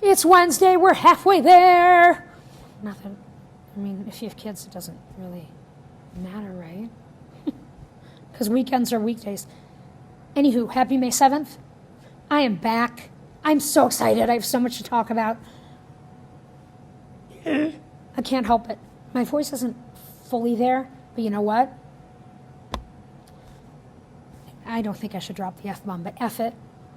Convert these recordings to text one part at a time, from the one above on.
It's Wednesday, we're halfway there. Nothing. I mean, if you have kids, it doesn't really matter, right? Because weekends are weekdays. Anywho, happy May 7th. I am back. I'm so excited. I have so much to talk about. I can't help it. My voice isn't fully there, but you know what? I don't think I should drop the F-bomb, but F it.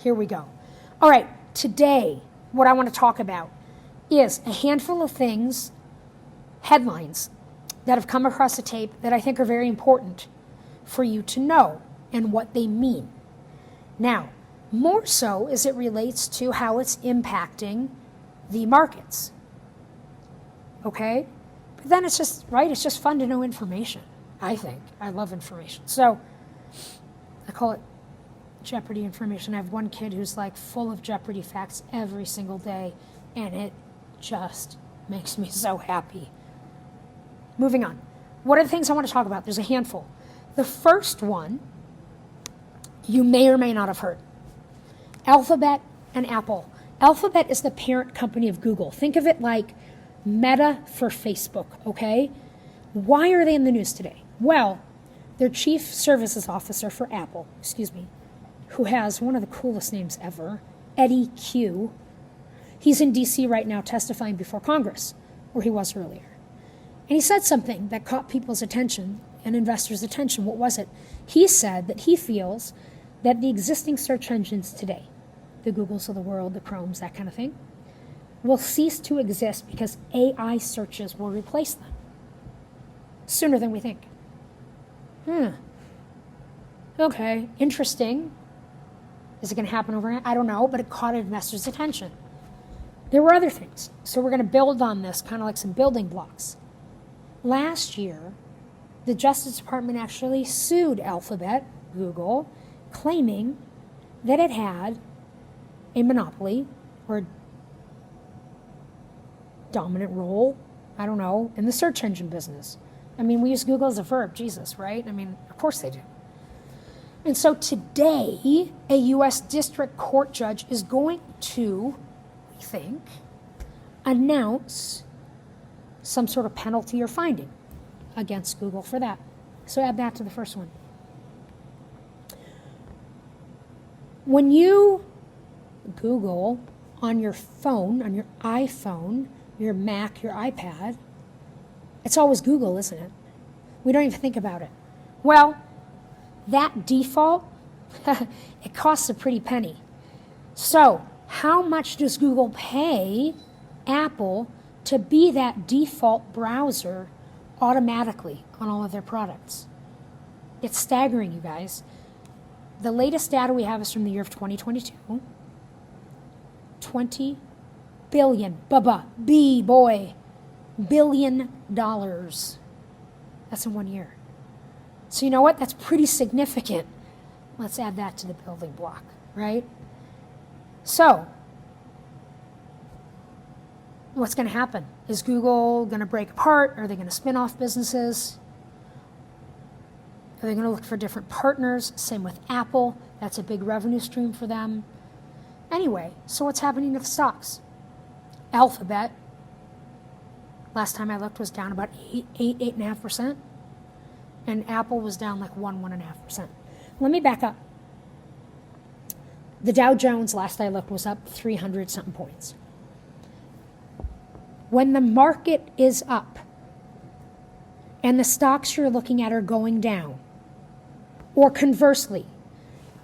Here we go. All right, today, what I want to talk about is a handful of things, headlines, that have come across the tape that I think are very important for you to know and what they mean. Now, more so as it relates to how it's impacting the markets. Okay? But then it's just, right, it's just fun to know information, I think. I love information. So, I call it Jeopardy information. I have one kid who's like full of Jeopardy facts every single day, and it just makes me so happy. Moving on. What are the things I want to talk about? There's a handful. The first one, you may or may not have heard. Alphabet and Apple. Alphabet is the parent company of Google. Think of it like Meta for Facebook, okay? Why are they in the news today? Well, their chief services officer for Apple, who has one of the coolest names ever, Eddie Q. He's in D.C. right now testifying before Congress, where he was earlier. And he said something that caught people's attention and investors' attention. What was it? He said that he feels that the existing search engines today, the Googles of the world, the Chromes, that kind of thing, will cease to exist because AI searches will replace them sooner than we think. Okay, interesting. Is it going to happen overnight? I don't know, but it caught investors' attention. There were other things. So we're going to build on this, kind of like some building blocks. Last year, the Justice Department actually sued Alphabet, Google, claiming that it had a monopoly or dominant role, I don't know, in the search engine business. I mean, we use Google as a verb, Jesus, right? I mean, of course they do. And so today, a U.S. District Court judge is going to, we think, announce some sort of penalty or finding against Google for that. So add that to the first one. When you Google on your phone, on your iPhone, your Mac, your iPad, it's always Google, isn't it? We don't even think about it. Well, that default, it costs a pretty penny. So, how much does Google pay Apple to be that default browser automatically on all of their products? It's staggering, you guys. The latest data we have is from the year of 2022. $20 billion, billion dollars. That's in 1 year. So you know what? That's pretty significant. Let's add that to the building block, right? So, what's going to happen? Is Google going to break apart? Are they going to spin off businesses? Are they going to look for different partners? Same with Apple. That's a big revenue stream for them. Anyway, so what's happening to the stocks? Alphabet, last time I looked, was down about 8.5%. And Apple was down like 1.5%. Let me back up. The Dow Jones, last I looked, was up 300-something points. When the market is up and the stocks you're looking at are going down, or conversely,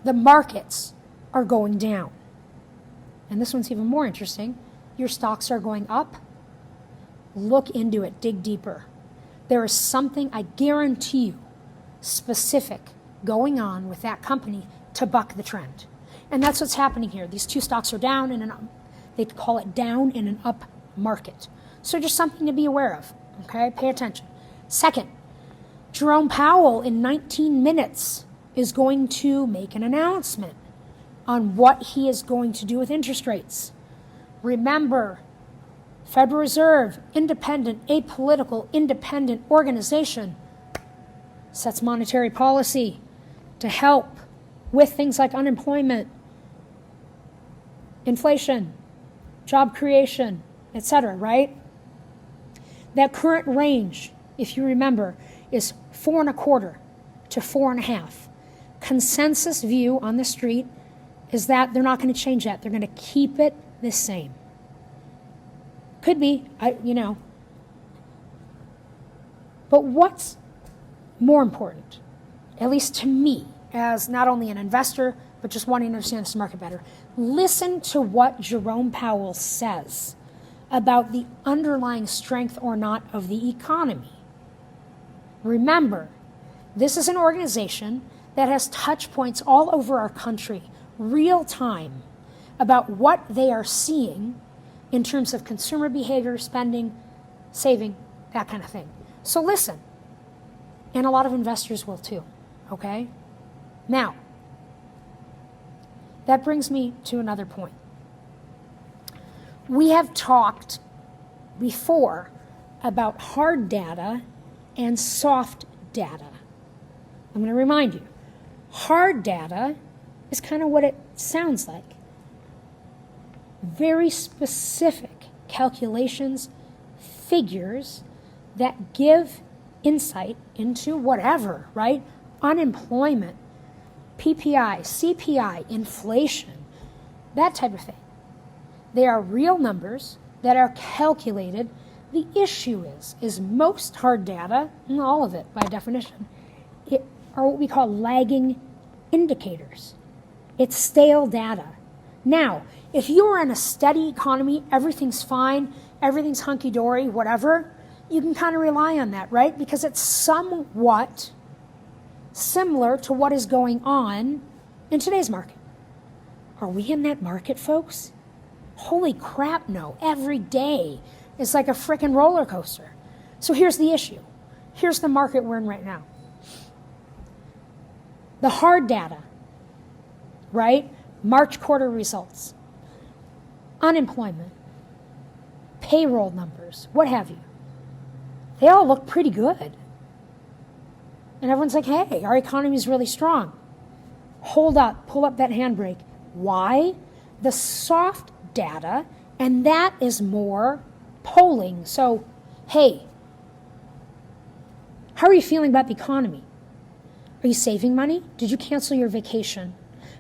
the markets are going down, and this one's even more interesting, your stocks are going up, look into it, dig deeper. There is something, I guarantee you, specific going on with that company to buck the trend. And that's what's happening here. These two stocks are down in they call it down in an up market. So just something to be aware of, okay? Pay attention. Second, Jerome Powell in 19 minutes is going to make an announcement on what he is going to do with interest rates. Remember, Federal Reserve, independent, apolitical, independent organization, sets monetary policy to help with things like unemployment, inflation, job creation, etc., right? That current range, if you remember, is 4.25 to 4.5. Consensus view on the street is that they're not going to change that. They're going to keep it the same. Could be, But what's more important, at least to me, as not only an investor, but just wanting to understand this market better, listen to what Jerome Powell says about the underlying strength or not of the economy. Remember, this is an organization that has touch points all over our country, real time, about what they are seeing in terms of consumer behavior, spending, saving, that kind of thing. So listen, and a lot of investors will too, okay? Now, that brings me to another point. We have talked before about hard data and soft data. I'm going to remind you, hard data is kind of what it sounds like. Very specific calculations, figures that give insight into whatever, right? Unemployment, PPI, CPI, inflation, that type of thing. They are real numbers that are calculated. The issue is most hard data, and all of it by definition, are what we call lagging indicators. It's stale data. Now, if you're in a steady economy, everything's fine, everything's hunky-dory, whatever, you can kind of rely on that, right? Because it's somewhat similar to what is going on in today's market. Are we in that market, folks? Holy crap, no. Every day is like a freaking roller coaster. So here's the issue. Here's the market we're in right now. The hard data, right? March quarter results, unemployment, payroll numbers, what have you. They all look pretty good. And everyone's like, hey, our economy is really strong. Hold up, pull up that handbrake. Why? The soft data, and that is more polling. So, hey, how are you feeling about the economy? Are you saving money? Did you cancel your vacation?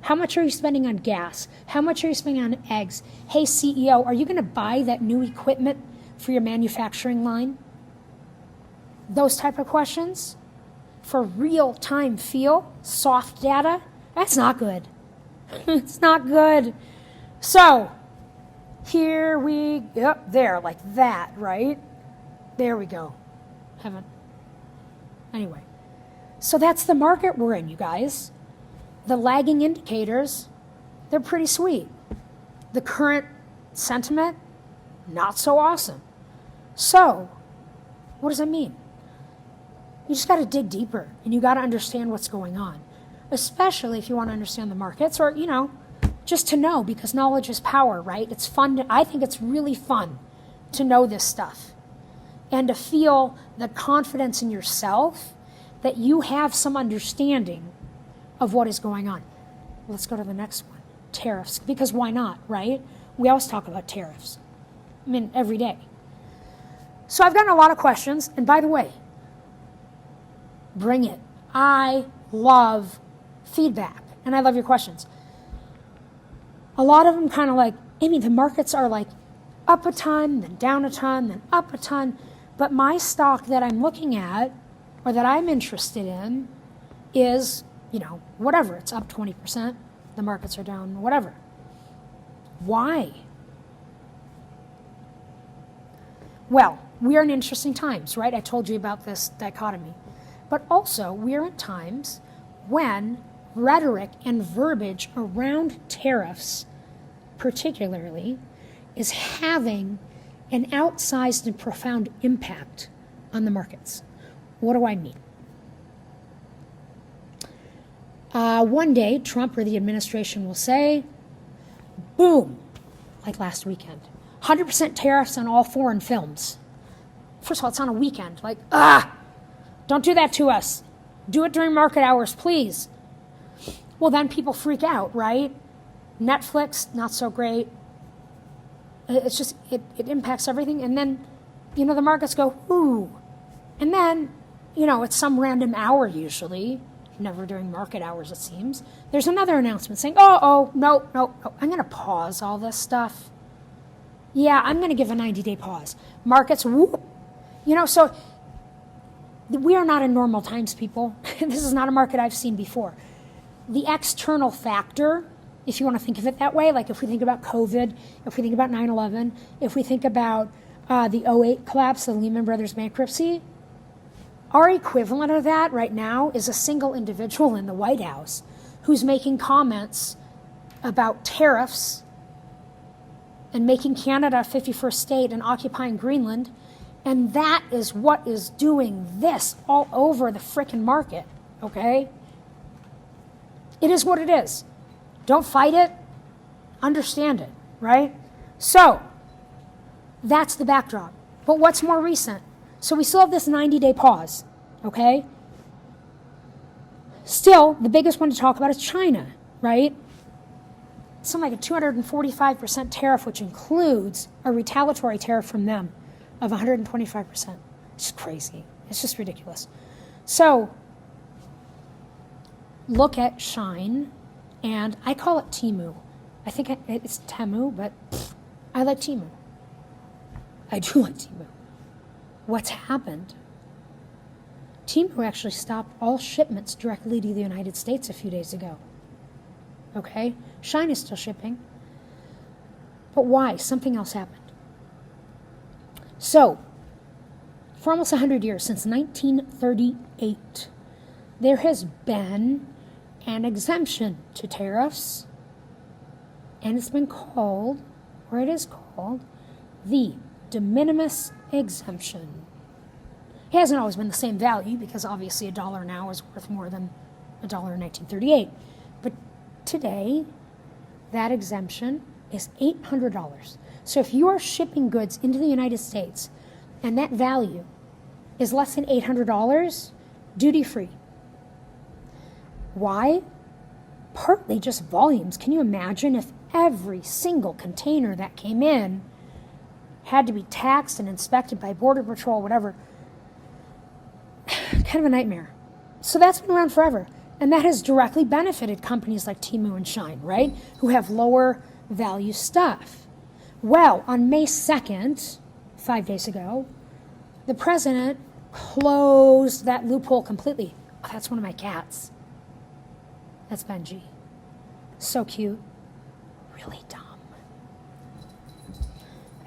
How much are you spending on gas? How much are you spending on eggs? Hey, CEO, are you going to buy that new equipment for your manufacturing line? Those type of questions for real-time feel, soft data, that's not good. It's not good. So, here we go, there, like that, right? There we go. Anyway, so that's the market we're in, you guys. The lagging indicators, they're pretty sweet. The current sentiment, not so awesome. So, what does that mean? You just got to dig deeper, and you got to understand what's going on, especially if you want to understand the markets, or, just to know, because knowledge is power, right? It's fun. I think it's really fun to know this stuff and to feel the confidence in yourself that you have some understanding of what is going on. Let's go to the next one. Tariffs, because why not, right? We always talk about tariffs. Every day. So I've gotten a lot of questions, and by the way, bring it. I love feedback, and I love your questions. A lot of them kind of like, Amy, the markets are like up a ton, then down a ton, then up a ton, but my stock that I'm looking at, or that I'm interested in, is, whatever, it's up 20%, the markets are down, whatever. Why? Well, we are in interesting times, right? I told you about this dichotomy. But also, we are in times when rhetoric and verbiage around tariffs, particularly, is having an outsized and profound impact on the markets. What do I mean? One day, Trump or the administration will say, boom, like last weekend, 100% tariffs on all foreign films. First of all, it's on a weekend. Don't do that to us. Do it during market hours, please. Well, then people freak out, right? Netflix, not so great. It's just, it impacts everything. And then, the markets go, ooh. And then, it's some random hour usually, never during market hours it seems, there's another announcement saying, no, I'm going to pause all this stuff. Yeah, I'm going to give a 90-day pause. Markets, whoop. So we are not in normal times, people. This is not a market I've seen before. The external factor, if you want to think of it that way, like if we think about COVID, if we think about 9/11, if we think about the '08 collapse, the Lehman Brothers bankruptcy, our equivalent of that right now is a single individual in the White House who's making comments about tariffs and making Canada a 51st state and occupying Greenland. And that is what is doing this all over the frickin' market, okay? It is what it is. Don't fight it. Understand it, right? So, that's the backdrop. But what's more recent? So we still have this 90-day pause, okay? Still, the biggest one to talk about is China, right? Something like a 245% tariff, which includes a retaliatory tariff from them of 125%. It's just crazy. It's just ridiculous. So, look at Shine, and I call it Temu. I think it's Temu, but I like Temu. I do like Temu. What's happened? Temu actually stopped all shipments directly to the United States a few days ago. Okay? Shine is still shipping. But why? Something else happened. So, for almost 100 years, since 1938, there has been an exemption to tariffs, and it's been called, or it is called, the de minimis exemption. It hasn't always been the same value, because obviously a dollar now is worth more than a dollar in 1938. But today, that exemption is $800. So if you are shipping goods into the United States and that value is less than $800, duty-free. Why? Partly just volumes. Can you imagine if every single container that came in had to be taxed and inspected by Border Patrol, whatever? Kind of a nightmare. So that's been around forever. And that has directly benefited companies like Temu and Shine, right? Who have lower value stuff. Well, on May 2nd, 5 days ago, the president closed that loophole completely. Oh, that's one of my cats. That's Benji. So cute. Really dumb.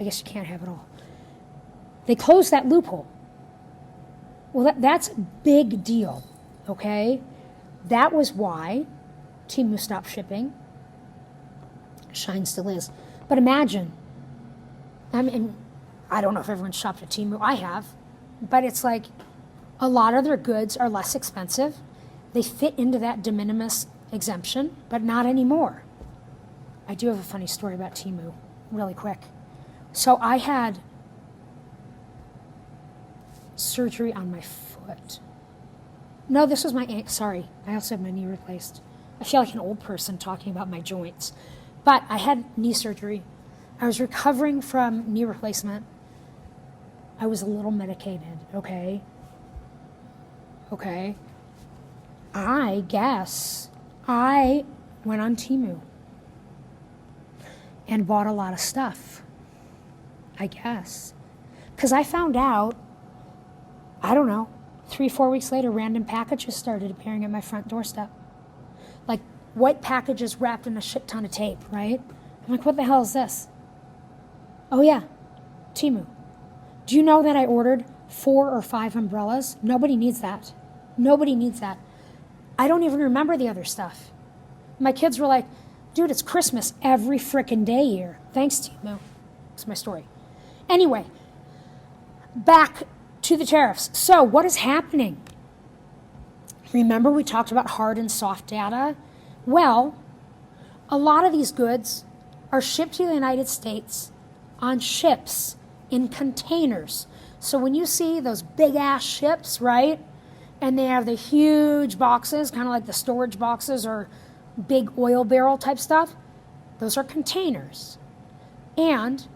I guess you can't have it all. They closed that loophole. Well, that's a big deal, okay? That was why Temu stopped shipping. Shine still is. But imagine, I mean, I don't know if everyone's shopped at Temu. I have. But it's like a lot of their goods are less expensive. They fit into that de minimis exemption, but not anymore. I do have a funny story about Temu, really quick. So I had surgery on my foot. No, this was my ankle. Sorry, I also had my knee replaced. I feel like an old person talking about my joints. But I had knee surgery. I was recovering from knee replacement. I was a little medicated, okay? Okay. I guess I went on Temu and bought a lot of stuff. I guess. Because I found out, I don't know, 3-4 weeks later, random packages started appearing at my front doorstep. Like white packages wrapped in a shit ton of tape, right? I'm like, what the hell is this? Oh yeah, Temu. Do you know that I ordered 4 or 5 umbrellas? Nobody needs that. Nobody needs that. I don't even remember the other stuff. My kids were like, dude, it's Christmas every frickin' day here. Thanks, Temu. That's my story. Anyway, back to the tariffs. So what is happening? Remember we talked about hard and soft data? Well, a lot of these goods are shipped to the United States on ships in containers. So when you see those big ass ships, right? And they have the huge boxes, kind of like the storage boxes or big oil barrel type stuff, those are containers. And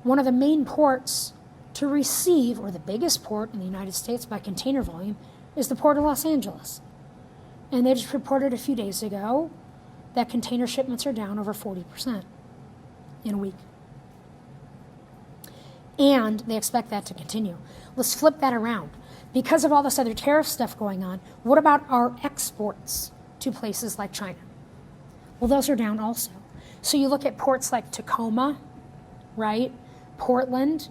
one of the main ports to receive, or the biggest port in the United States by container volume, is the Port of Los Angeles. And they just reported a few days ago that container shipments are down over 40% in a week. And they expect that to continue. Let's flip that around. Because of all this other tariff stuff going on, what about our exports to places like China? Well, those are down also. So you look at ports like Tacoma, right? Portland.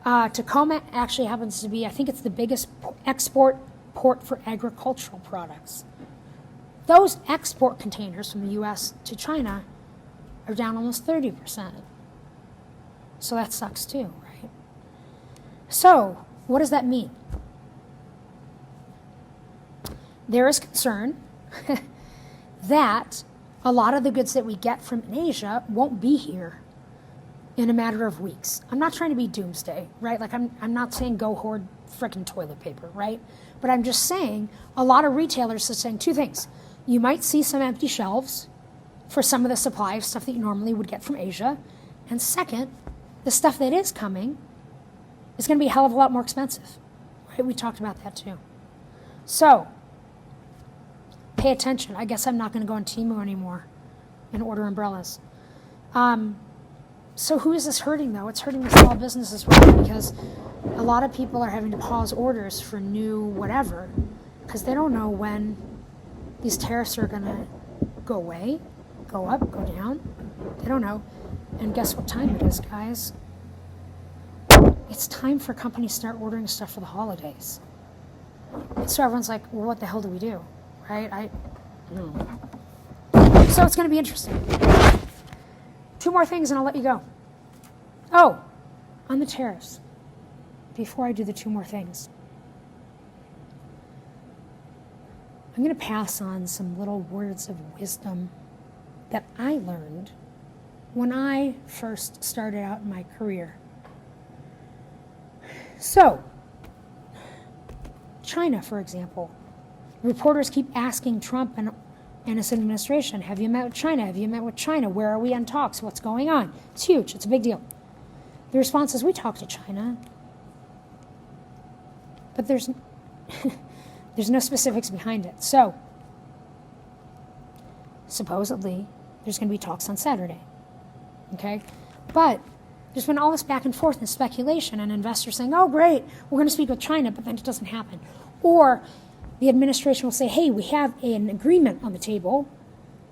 Tacoma actually happens to be, I think it's the biggest export port for agricultural products. Those export containers from the U.S. to China are down almost 30%. So that sucks too, right? So what does that mean? There is concern that a lot of the goods that we get from Asia won't be here in a matter of weeks. I'm not trying to be doomsday, right? Like I'm not saying go hoard frickin' toilet paper, right? But I'm just saying a lot of retailers are saying two things. You might see some empty shelves for some of the supply of stuff that you normally would get from Asia. And second, the stuff that is coming is going to be a hell of a lot more expensive, right? We talked about that too. So pay attention. I guess I'm not going to go on Temu anymore and order umbrellas. So who is this hurting, though? It's hurting the small business as well, because a lot of people are having to pause orders for new whatever because they don't know when these tariffs are going to go away, go up, go down. They don't know. And guess what time it is, guys? It's time for companies to start ordering stuff for the holidays. So everyone's like, well, what the hell do we do? Right? I don't know. So it's going to be interesting. Two more things and I'll let you go. Oh, on the tariffs. Before I do the two more things, I'm going to pass on some little words of wisdom that I learned when I first started out in my career. So, China, for example. Reporters keep asking Trump and his administration, have you met with China? Have you met with China? Where are we on talks? What's going on? It's huge. It's a big deal. The response is, we talk to China. But there's no specifics behind it. So, supposedly, there's going to be talks on Saturday. Okay? But there's been all this back and forth and speculation and investors saying, oh, great, we're going to speak with China, but then it doesn't happen. Or the administration will say, hey, we have an agreement on the table.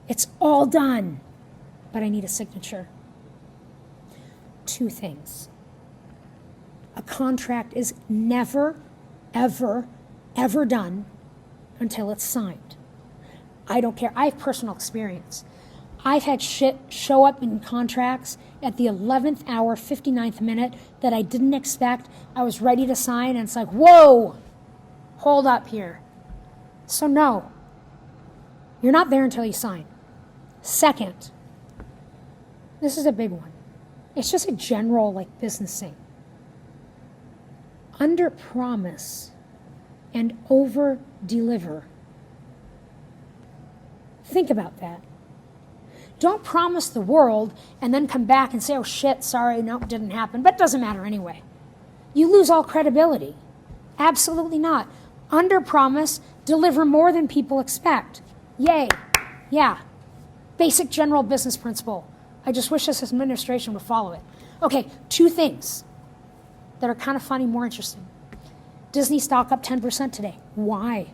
It's all done, but I need a signature. Two things. A contract is never, ever, ever done until it's signed. I don't care. I have personal experience. I've had shit show up in contracts at the 11th hour, 59th minute that I didn't expect. I was ready to sign, and it's like, whoa, hold up here. So no, you're not there until you sign. Second, this is a big one. It's just a general business thing. Under promise and over deliver. Think about that. Don't promise the world and then come back and say, oh shit, sorry, no, it didn't happen. But it doesn't matter anyway. You lose all credibility. Absolutely not. Under promise, deliver more than people expect. Yay. Yeah. Basic general business principle. I just wish this administration would follow it. Okay, two things that are kind of funny, more interesting. Disney stock up 10% today. Why?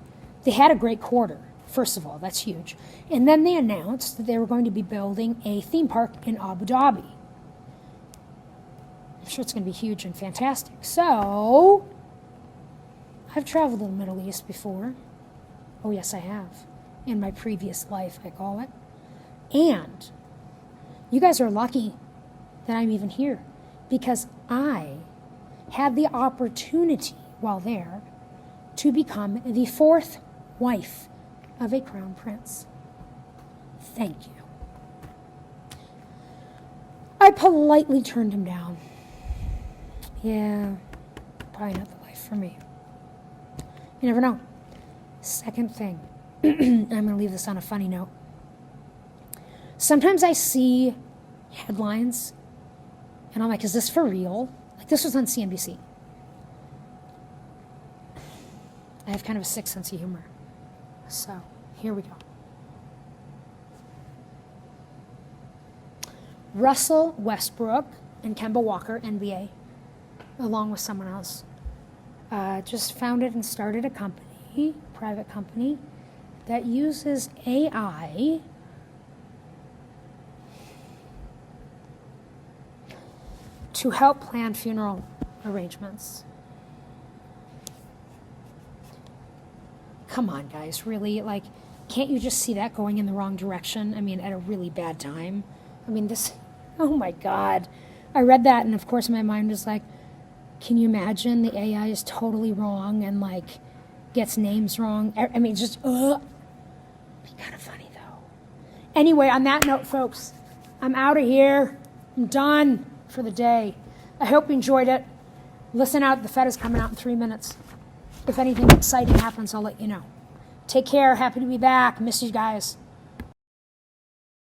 They had a great quarter. First of all, that's huge. And then they announced that they were going to be building a theme park in Abu Dhabi. I'm sure it's going to be huge and fantastic. So, I've traveled to the Middle East before. Oh, yes, I have. In my previous life, I call it. And you guys are lucky that I'm even here, because I had the opportunity while there to become the fourth wife of a crown prince. Thank you. I politely turned him down. Yeah, probably not the life for me. You never know. Second thing, I'm going to leave this on a funny note. Sometimes I see headlines And I'm like, is this for real? Like, this was on CNBC. I have kind of a sick sense of humor. So, here we go. Russell Westbrook and Kemba Walker, NBA, along with someone else, just founded and started a company, private company, that uses AI to help plan funeral arrangements. Come on, guys, really? Like, can't you just see that going in the wrong direction? I mean, at a really bad time. I mean, this, oh my God. I read that, and of course my mind was like, can you imagine the AI is totally wrong and, like, gets names wrong? I mean, just, ugh. Be kind of funny, though. Anyway, on that note, folks, I'm out of here. I'm done for the day. I hope you enjoyed it. Listen out, the Fed is coming out in 3 minutes. If anything exciting happens, I'll let you know. Take care. Happy to be back. Miss you guys.